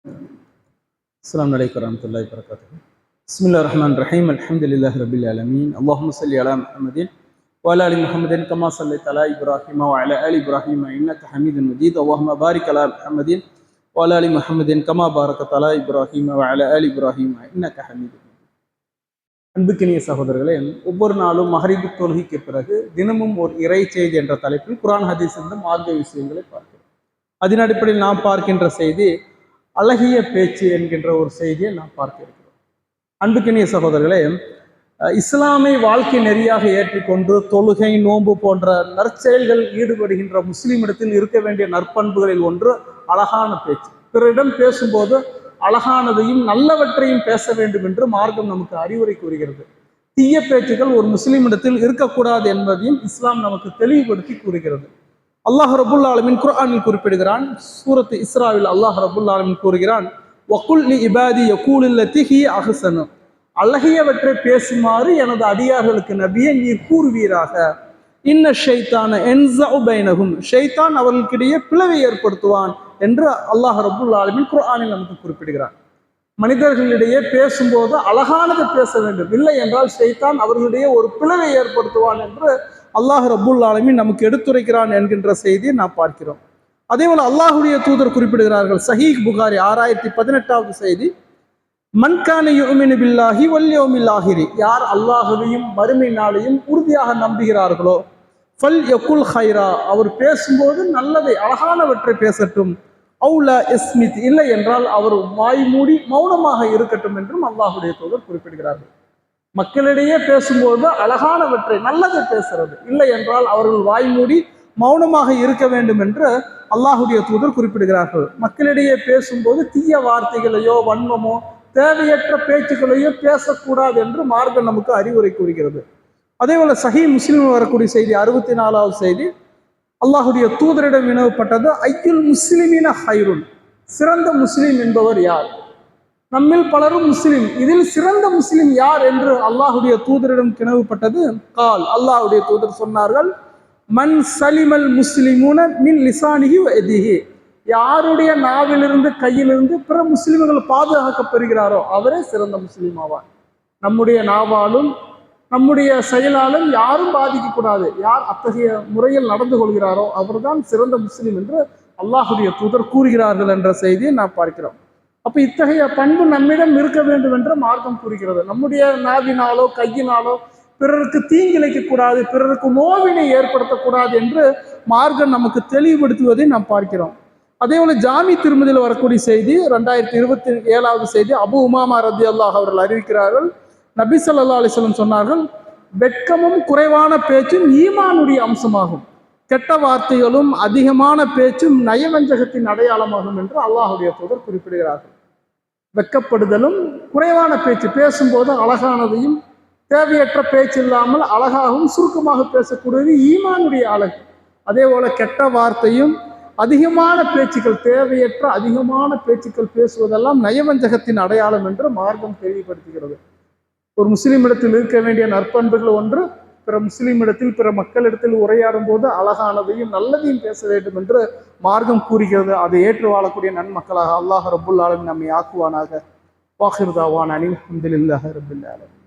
السلام عليكم ورحمة الله وبركاته. بسم الله الرحمن الرحيم. الحمد لله رب العالمين. اللهم صل على محمد وعلى آل محمد كما صليت على إبراهيم وعلى آل إبراهيم إنك حميد مجيد. اللهم بارك على محمد وعلى آل محمد كما باركت على إبراهيم وعلى آل إبراهيم إنك حميد مجيد. அன்புக்கினிய சகோதரர்களே, ஒவ்வொரு நாளும் மகரிபு தொழுகைக்கு பிறகு தினமும் ஒரு இறை செய்தி என்ற தலைப்பில் குர்ஆன் ஹதீஸ் இருந்து மார்க்க விஷயங்களை பார்க்கிறோம். அதன் அடிப்படையில் நாம் பார்க்கின்ற செய்தி அழகிய பேச்சு என்கின்ற ஒரு செய்தியை நாம் பார்க்க இருக்கிறோம். அன்புக்கினிய சகோதரர்களே, இஸ்லாமை வாழ்க்கை நெறியாக ஏற்றிக்கொண்டு தொழுகை, நோன்பு போன்ற நற்செயல்கள் ஈடுபடுகின்ற முஸ்லிமிடத்தில் இருக்க வேண்டிய நற்பண்புகளில் ஒன்று அழகான பேச்சு. பிறரிடம் பேசும்போது அழகானதையும் நல்லவற்றையும் பேச வேண்டும் என்று மார்க்கம் நமக்கு அறிவுரை கூறுகிறது. தீய பேச்சுகள் ஒரு முஸ்லிமிடத்தில் இருக்கக்கூடாது என்பதையும் இஸ்லாம் நமக்கு தெளிவுபடுத்தி கூறுகிறது. அல்லாஹ் ரபுல் ஆலமீன் குர்ஆனில் குறிப்பிடுகிறான். சூரத் இஸ்ராவில் அல்லாஹ் ரபுல் ஆலமீன் கூறுகிறான், வகுல் லி இபாதி யகூலுல்லதி ஹிய அஹ்ஸனு, அழகியவற்றை பேசுமாறு எனது அடியார்களுக்கு நபியே நீர் கூறுவீராக. இன்ன ஷைத்தான என்ஸஉ பைனஹும், ஷைத்தான் அவர்களுக்கிடையே பிளவை ஏற்படுத்துவான் என்று அல்லாஹ் ரபுல் ஆலமீன் குர்ஆனில் நமக்கு குறிப்பிடுகிறான். மனிதர்களிடையே பேசும்போது அழகானது பேச வேண்டும், இல்லை என்றால் ஷைத்தான் அவர்களுடைய ஒரு பிளவை ஏற்படுத்துவான் என்று அல்லாஹ் ரபுல் ஆலமீன் நமக்கு எடுத்துரைக்கிறான் என்கின்ற செய்தியை நாம் பார்க்கிறோம். அதே போல அல்லாஹுடைய தூதர் குறிப்பிடுகிறார்கள். சஹீஹ் புகாரி 6018வது செய்தி, மன் கான யுமினு பில்லாஹி வல் யௌமில் ஆஹிரி, யார் அல்லாஹுவையும் மறுமை நாளையும் உறுதியாக நம்புகிறார்களோ, ஃபல் யகுல் ஹைரா, அவர் பேசும்போது நல்லதை அழகானவற்றை பேசட்டும், அவுலா இஸ்மித், இல்லை என்றால் அவர் வாய் மூடி மௌனமாக இருக்கட்டும் என்றும் அல்லாஹுடைய தூதர் குறிப்பிடுகிறார்கள். மக்களிடையே பேசும்போது அழகானவற்றை நல்லதை பேசுறது, இல்லை என்றால் அவர்கள் வாய் மூடி மௌனமாக இருக்க வேண்டும் என்று அல்லாஹுடைய தூதர் குறிப்பிடுகிறார்கள். மக்களிடையே பேசும்போது தீய வார்த்தைகளையோ வன்மமோ தேவையற்ற பேச்சுக்களையோ பேசக்கூடாது என்று மார்க்கம் நமக்கு அறிவுரை கூறுகிறது. அதே போல சஹீஹ் முஸ்லிம் வரக்கூடிய செய்தி 64வது செய்தி, அல்லாஹுடைய தூதரிடம் வினவப்பட்டது, ஐயுல் முஸ்லிமின ஹைருன், சிறந்த முஸ்லிம் என்பவர் யார்? நம்மில் பலரும் முஸ்லிம், இதில் சிறந்த முஸ்லிம் யார் என்று அல்லாஹுடைய தூதரிடம் கிணவுப்பட்டது. கால், அல்லாஹுடைய தூதர் சொன்னார்கள், மன் சலிமல் முஸ்லிமுன மின் லிசானிஹி வ யதிஹி, யாருடைய நாவிலிருந்து கையிலிருந்து பிற முஸ்லிம்கள் பாதுகாக்கப்படுகிறாரோ அவரே சிறந்த முஸ்லீம் ஆவார். நம்முடைய நாவாலும் நம்முடைய செயலாலும் யாரும் பாதிக்கக்கூடாது, யார் அத்தகைய முறையில் நடந்து கொள்கிறாரோ அவர்தான் சிறந்த முஸ்லீம் என்று அல்லாஹுடைய தூதர் கூறுகிறார்கள் என்ற செய்தியை நாம் பார்க்கிறோம். அப்ப இத்தகைய பண்பு நம்மிடம் இருக்க வேண்டும் என்று மார்க்கம் கூறுகிறது. நம்முடைய நாவினாலோ கையினாலோ பிறருக்கு தீங்கிழைக்க கூடாது, பிறருக்கு நோவினை ஏற்படுத்தக்கூடாது என்று மார்க்கம் நமக்கு தெளிவுபடுத்துவதை நாம் பார்க்கிறோம். அதே போல ஜாமி திருமதியில் வரக்கூடிய செய்தி 2027வது செய்தி, அபு உமாமா ரலியல்லாஹு அவர்கள் அறிவிக்கிறார்கள், நபி ஸல்லல்லாஹு அலைஹி வஸல்லம் சொன்னார்கள், வெட்கமும் குறைவான பேச்சும் ஈமானுடைய அம்சமாகும், கெட்ட வார்த்தைகளும் அதிகமான பேச்சும் நயவஞ்சகத்தின் அடையாளமாகும் என்று அல்லாஹுடைய தூதர் குறிப்பிடுகிறார்கள். வெட்கப்படுதலும் குறைவான பேச்சு, பேசும்போது அழகானதையும் தேவையற்ற பேச்சு இல்லாமல் அழகாகவும் சுருக்கமாக பேசக்கூடியது ஈமானுடைய அழகு. அதே போல கெட்ட வார்த்தையும் அதிகமான பேச்சுக்கள், தேவையற்ற அதிகமான பேச்சுக்கள் பேசுவதெல்லாம் நயவஞ்சகத்தின் அடையாளம் என்று மார்க்கம் தெளிவுபடுத்துகிறது. ஒரு முஸ்லிமிடத்தில் இருக்க வேண்டிய நற்பண்புகள் ஒன்று, பிற முஸ்லிமிடத்தில் பிற மக்களிடத்தில் உரையாடும் போது அழகானதையும் நல்லதையும் பேச வேண்டும் என்று மார்க்கம் கூறுகிறது. அதை ஏற்று வாழக்கூடிய நன்மக்களாக அல்லாஹ் ரப்புல் ஆலமீன் நம்மை ஆக்குவானாக. வாஹிர் தாவானா அனில் ஹம்துலில்லாஹி ரப்பில் ஆலமீன்.